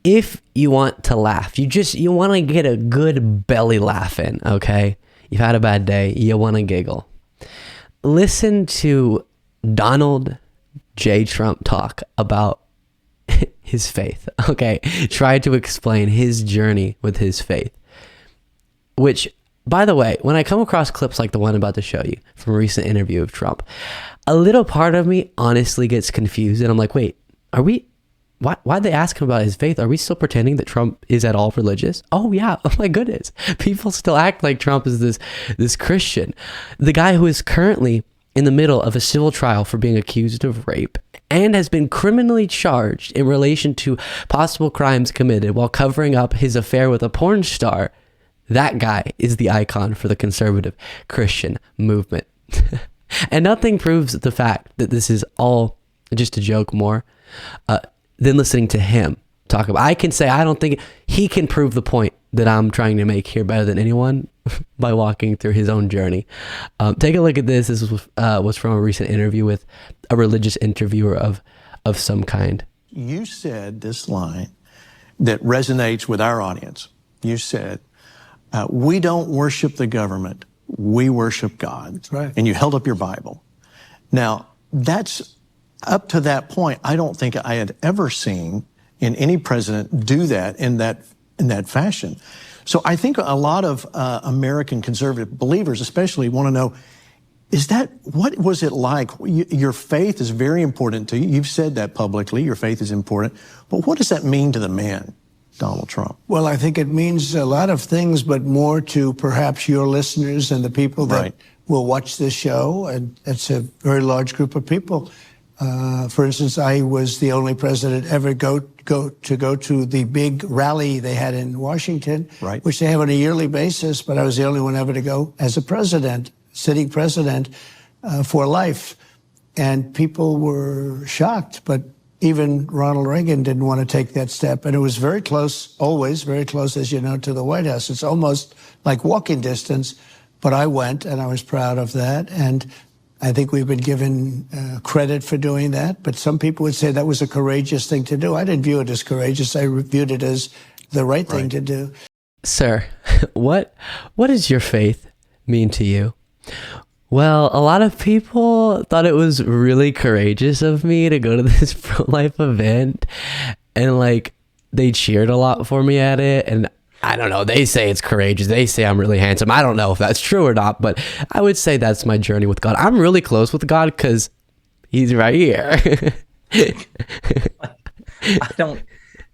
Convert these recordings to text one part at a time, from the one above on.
if you want to laugh, you want to get a good belly laugh in, okay? You've had a bad day, you want to giggle. Listen to Donald J. Trump talk about his faith, okay? Try to explain his journey with his faith. Which, by the way, when I come across clips like the one I'm about to show you from a recent interview of Trump, a little part of me honestly gets confused, and I'm like, wait, why'd they ask him about his faith? Are we still pretending that Trump is at all religious? Oh yeah, oh my goodness. People still act like Trump is this Christian. The guy who is currently in the middle of a civil trial for being accused of rape and has been criminally charged in relation to possible crimes committed while covering up his affair with a porn star. That guy is the icon for the conservative Christian movement. And nothing proves the fact that this is all just a joke more than listening to him talk about. I can say I don't think he can prove the point that I'm trying to make here better than anyone by walking through his own journey. Take a look at this. This was from a recent interview with a religious interviewer of some kind. You said this line that resonates with our audience. You said, we don't worship the government, we worship God. That's right. And you held up your Bible. Now, that's up to that point, I don't think I had ever seen in any president do that in that fashion. So I think a lot of American conservative believers especially want to know, what was it like? Your faith is very important to you. You've said that publicly, your faith is important. But what does that mean to the man, Donald Trump? Well, I think it means a lot of things, but more to perhaps your listeners and the people that will watch this show. And it's a very large group of people. For instance, I was the only president ever go to the big rally they had in Washington, which they have on a yearly basis, but I was the only one ever to go as a president, sitting president for life. And people were shocked, but even Ronald Reagan didn't want to take that step. And it was very close, always very close, as you know, to the White House. It's almost like walking distance, but I went and I was proud of that. And I think we've been given credit for doing that, but some people would say that was a courageous thing to do. I didn't view it as courageous. I viewed it as the right thing to do. Sir, what does your faith mean to you? Well, a lot of people thought it was really courageous of me to go to this pro-life event, and like they cheered a lot for me at it, and I don't know, they say it's courageous. They say I'm really handsome. I don't know if that's true or not, but I would say that's my journey with God. I'm really close with God because he's right here.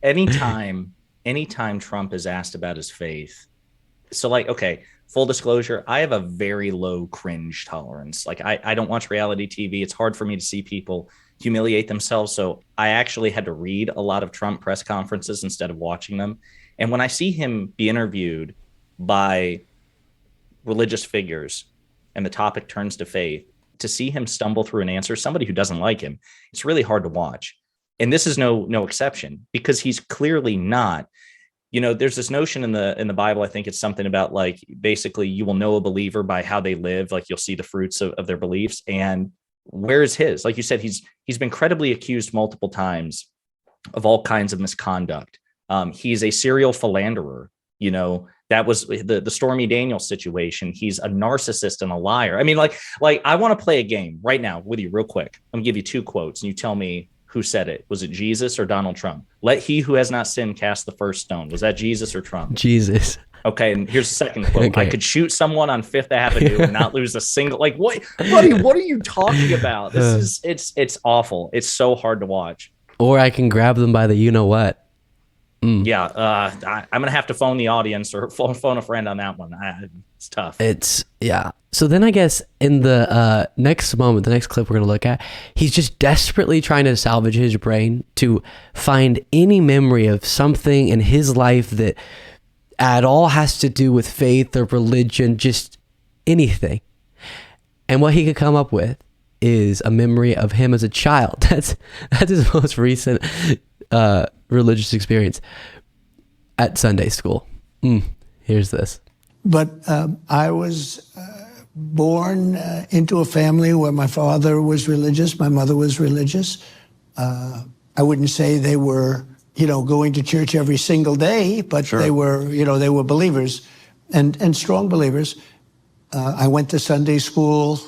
Anytime Trump is asked about his faith, so like, okay, full disclosure, I have a very low cringe tolerance. Like I don't watch reality TV. It's hard for me to see people humiliate themselves. So I actually had to read a lot of Trump press conferences instead of watching them. And when I see him be interviewed by religious figures and the topic turns to faith, to see him stumble through an answer, somebody who doesn't like him, it's really hard to watch. And this is no exception, because he's clearly not. You know, there's this notion in the Bible, I think it's something about like, basically you will know a believer by how they live, like you'll see the fruits of their beliefs. And where is his? Like you said, he's been credibly accused multiple times of all kinds of misconduct. He's a serial philanderer. You know, that was the Stormy Daniels situation. He's a narcissist and a liar. I mean, like I want to play a game right now with you real quick. I'm gonna give you two quotes and you tell me who said it. Was it Jesus or Donald Trump? Let he who has not sinned cast the first stone. Was that Jesus or Trump? Jesus. Okay, and here's the second quote. Okay. I could shoot someone on Fifth Avenue and not lose a single. Like, what are you talking about? This is it's awful. It's so hard to watch. Or I can grab them by the you know what. Yeah, I'm gonna have to phone the audience or phone a friend on that one. It's tough. So then I guess in the next moment, the next clip we're gonna look at, he's just desperately trying to salvage his brain to find any memory of something in his life that at all has to do with faith or religion, just anything. And what he could come up with is a memory of him as a child. That's his most recent religious experience at Sunday school. Here's this. But I was born into a family where my father was religious, my mother was religious. I wouldn't say they were going to church every single day, but they were, they were believers and strong believers. I went to Sunday school,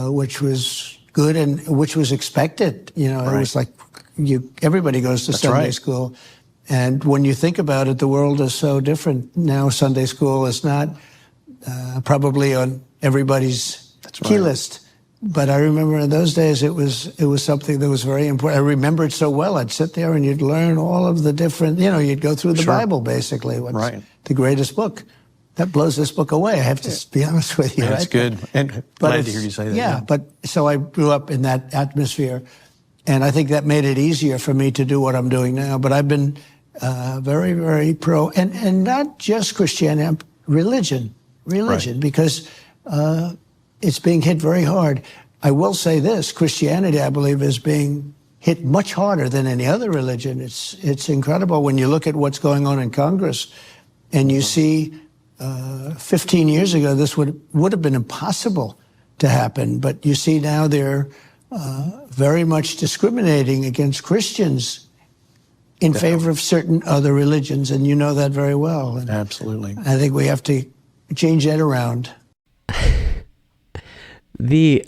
which was good and which was expected. It was like everybody goes to Sunday school. And when you think about it, the world is so different now. Sunday school is not probably on everybody's key list. But I remember in those days, it was something that was very important. I remember it so well. I'd sit there and you'd learn all of the different, you'd go through the Bible, basically. What's the greatest book? That blows this book away, I have to be honest with you. That's good. And glad to hear you say that. Yeah, but so I grew up in that atmosphere. And I think that made it easier for me to do what I'm doing now. But I've been very, very pro, and not just Christianity, religion, because it's being hit very hard. I will say this, Christianity, I believe, is being hit much harder than any other religion. It's incredible when you look at what's going on in Congress and you see 15 years ago, this would have been impossible to happen. But you see now they're very much discriminating against Christians in favor of certain other religions, and you know that very well. And absolutely. I think we have to change that around. The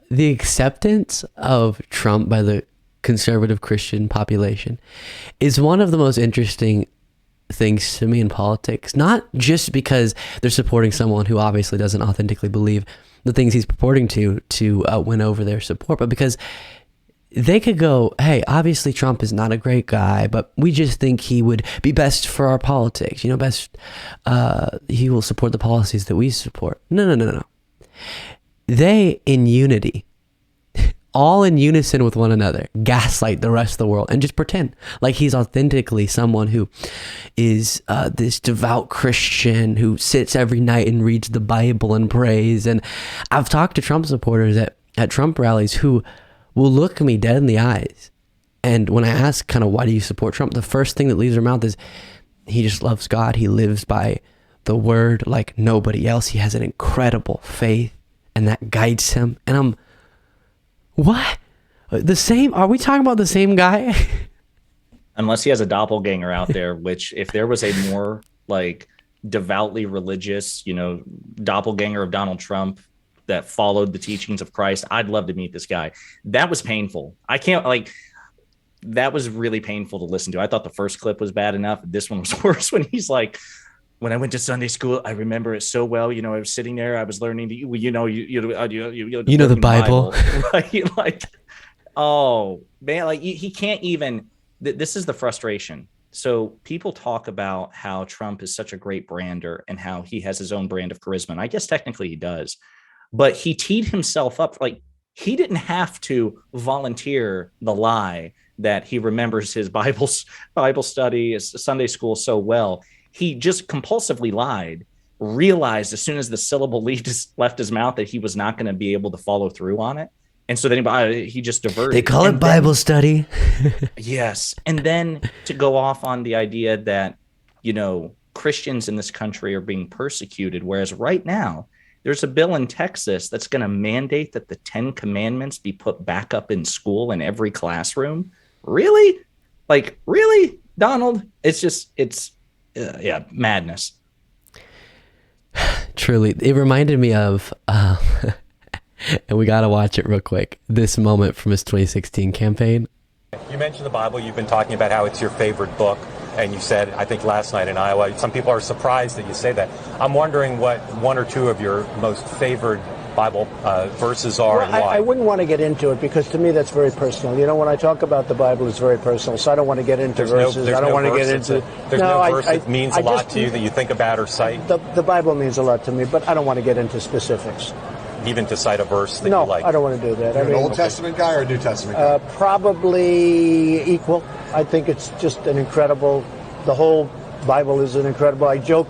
acceptance of Trump by the conservative Christian population is one of the most interesting things to me in politics, not just because they're supporting someone who obviously doesn't authentically believe the things he's purporting to win over their support, but because they could go, hey, obviously Trump is not a great guy, but we just think he would be best for our politics, he will support the policies that we support. No. They, in unity, all in unison with one another, gaslight the rest of the world and just pretend like he's authentically someone who is this devout Christian who sits every night and reads the Bible and prays. And I've talked to Trump supporters at Trump rallies who will look me dead in the eyes. And when I ask kind of why do you support Trump, the first thing that leaves their mouth is he just loves God. He lives by the word like nobody else. He has an incredible faith and that guides him. And I'm, what? The same? Are we talking about the same guy? Unless he has a doppelganger out there, which if there was a more like devoutly religious, doppelganger of Donald Trump that followed the teachings of Christ, I'd love to meet this guy. That was painful. That was really painful to listen to. I thought the first clip was bad enough. This one was worse when he's like, when I went to Sunday school, I remember it so well. I was sitting there, I was learning, the Bible. Right? Like, oh man, like he can't even, this is the frustration. So people talk about how Trump is such a great brander and how he has his own brand of charisma. And I guess technically he does, but he teed himself up. Like he didn't have to volunteer the lie that he remembers his Bible study, his Sunday school so well. He just compulsively lied, realized as soon as the syllable left his mouth that he was not going to be able to follow through on it. And so then he just diverted. They call it Bible study. Yes. And then to go off on the idea that, Christians in this country are being persecuted, whereas right now there's a bill in Texas that's going to mandate that the 10 Commandments be put back up in school in every classroom. Really? Like, really, Donald? It's madness. Truly, it reminded me of, and we got to watch it real quick, this moment from his 2016 campaign. You mentioned the Bible. You've been talking about how it's your favorite book. And you said, I think last night in Iowa, some people are surprised that you say that. I'm wondering what one or two of your most favored Bible verses are and why. I wouldn't want to get into it because to me that's very personal. When I talk about the Bible, it's very personal. So I don't want to get into verses. I don't want to get into... There's no verse that means a lot to you that you think about or cite? The Bible means a lot to me, but I don't want to get into specifics. Even to cite a verse that you like? No, I don't want to do that. You're an Old Testament guy or a New Testament guy? Probably equal. I think it's just an incredible... The whole Bible is an incredible... I joke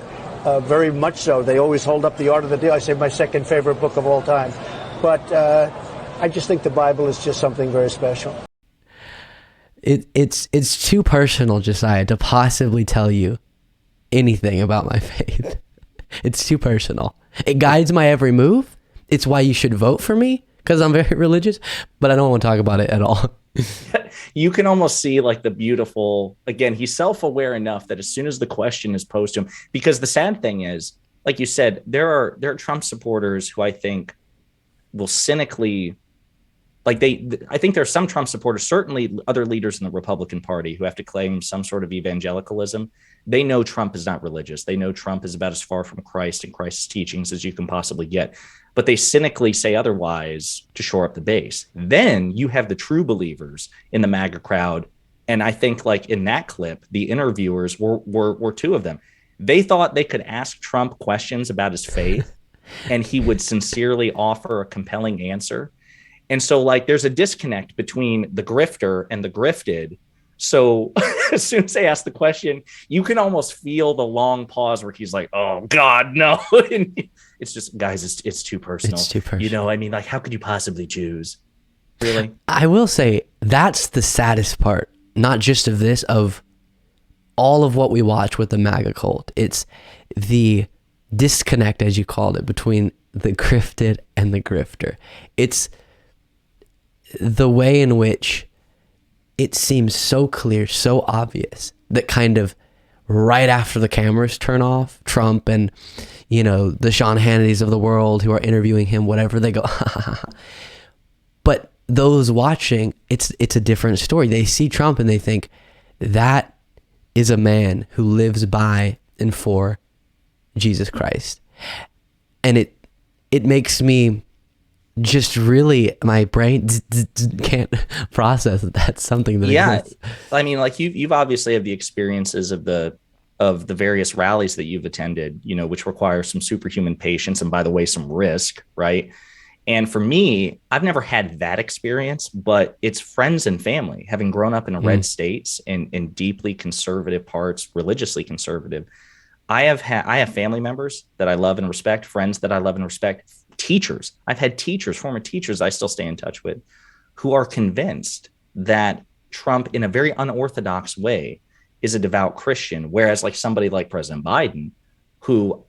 very much so. They always hold up the Art of the Deal. I say my second favorite book of all time. But I just think the Bible is just something very special. It's too personal, Josiah, to possibly tell you anything about my faith. It's too personal. It guides my every move. It's why you should vote for me. because I'm very religious, but I don't want to talk about it at all. You can almost see like the beautiful, again, he's self-aware enough that as soon as the question is posed to him, because the sad thing is, like you said, there are Trump supporters who I think will cynically, like I think there are some Trump supporters, certainly other leaders in the Republican Party, who have to claim some sort of evangelicalism. They know Trump is not religious. They know Trump is about as far from Christ and Christ's teachings as you can possibly get. But they cynically say otherwise to shore up the base. Then you have the true believers in the MAGA crowd. And I think like in that clip, the interviewers were two of them. They thought they could ask Trump questions about his faith and he would sincerely offer a compelling answer. And so like there's a disconnect between the grifter and the grifted. So as soon as they ask the question, you can almost feel the long pause where he's like, oh God, no. And it's just, guys, it's too personal. It's too personal. You know, I mean, like, how could you possibly choose? Really? I will say that's the saddest part, not just of this, of all of what we watch with the MAGA cult. It's the disconnect, as you called it, between the grifted and the grifter. It's the way in which it seems so clear, so obvious, that kind of right after the cameras turn off, Trump and, you know, the Sean Hannitys of the world who are interviewing him, whatever, they go, but those watching, it's a different story. They see Trump and they think that is a man who lives by and for Jesus Christ. And it makes me just really, my brain can't process that that's something that exists. I mean, like you've obviously have the experiences of the various rallies that you've attended, you know, which require some superhuman patience and, by the way, some risk, right? And for me, I've never had that experience, but it's friends and family. Having grown up in red states in deeply conservative parts, religiously conservative, I have family members that I love and respect, friends that I love and respect, teachers. I've had teachers, former teachers I still stay in touch with, who are convinced that Trump, in a very unorthodox way, is a devout Christian, whereas like somebody like President Biden, who,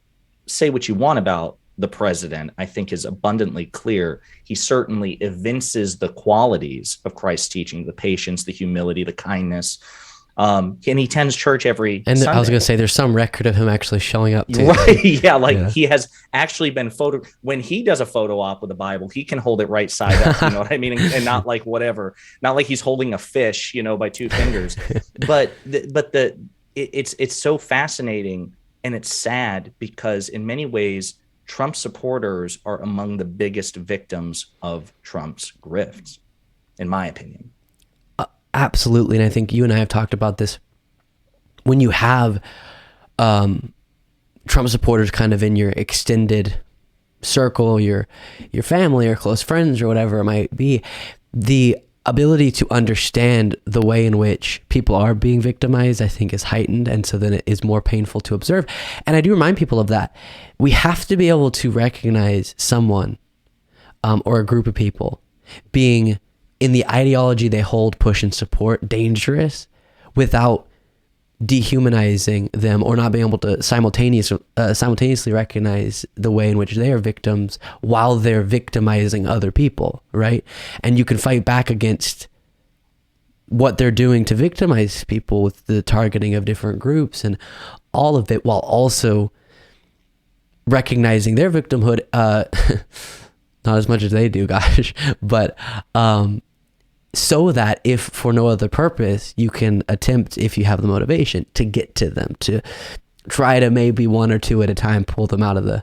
say what you want about the president, I think is abundantly clear. He certainly evinces the qualities of Christ's teaching, the patience, the humility, the kindness. And he attends church every Sunday. I was going to say, there's some record of him actually showing up too. Right. Yeah. Like he has actually been when he does a photo op with the Bible, he can hold it right side up, you know what I mean? And not like whatever, not like he's holding a fish, you know, by two fingers, but it's so fascinating and it's sad because in many ways, Trump supporters are among the biggest victims of Trump's grifts, in my opinion. Absolutely. And I think you and I have talked about this. When you have Trump supporters kind of in your extended circle, your family or close friends or whatever it might be, the ability to understand the way in which people are being victimized, I think, is heightened. And so then it is more painful to observe. And I do remind people of that. We have to be able to recognize someone or a group of people being in the ideology they hold, push, and support dangerous without dehumanizing them or not being able to simultaneously recognize the way in which they are victims while they're victimizing other people, right? And you can fight back against what they're doing to victimize people with the targeting of different groups and all of it, while also recognizing their victimhood, not as much as they do, gosh, but so that if for no other purpose, you can attempt, if you have the motivation, to get to them, to try to maybe one or two at a time pull them out of the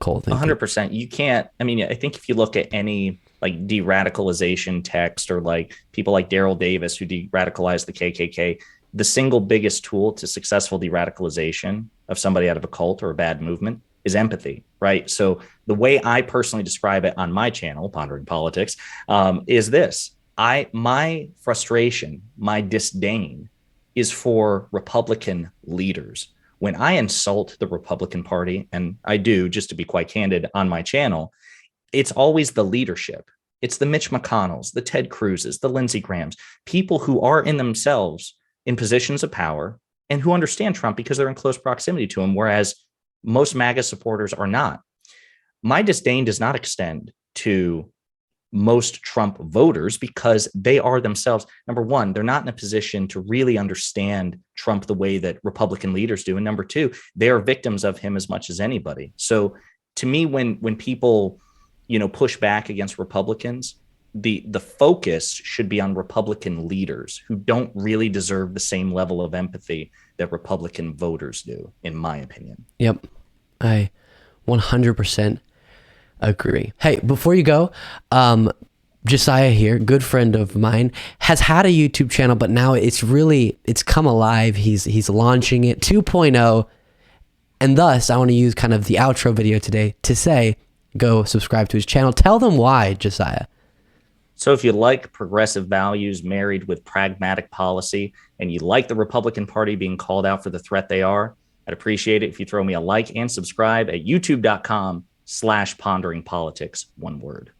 cold. 100%. You can't. I mean, I think if you look at any like de-radicalization text or like people like Daryl Davis who de-radicalized the KKK, the single biggest tool to successful de-radicalization of somebody out of a cult or a bad movement is empathy, right? So the way I personally describe it on my channel, Pondering Politics, is this. My frustration, my disdain is for Republican leaders. When I insult the Republican Party, and I do, just to be quite candid on my channel, it's always the leadership. It's the Mitch McConnells, the Ted Cruzes, the Lindsey Grahams, people who are in themselves in positions of power and who understand Trump because they're in close proximity to him, whereas most MAGA supporters are not. My disdain does not extend to most Trump voters because they are themselves, number one, they're not in a position to really understand Trump the way that Republican leaders do. And number two, they are victims of him as much as anybody. So to me, when people, push back against Republicans, the focus should be on Republican leaders who don't really deserve the same level of empathy that Republican voters do, in my opinion. Yep. I 100% agree. Hey, before you go, Josiah here, good friend of mine, has had a YouTube channel, but now it's come alive. He's launching it 2.0. And thus, I want to use kind of the outro video today to say, go subscribe to his channel. Tell them why, Josiah. So if you like progressive values married with pragmatic policy, and you like the Republican Party being called out for the threat they are, I'd appreciate it if you throw me a like and subscribe at youtube.com/ponderingpolitics, one word.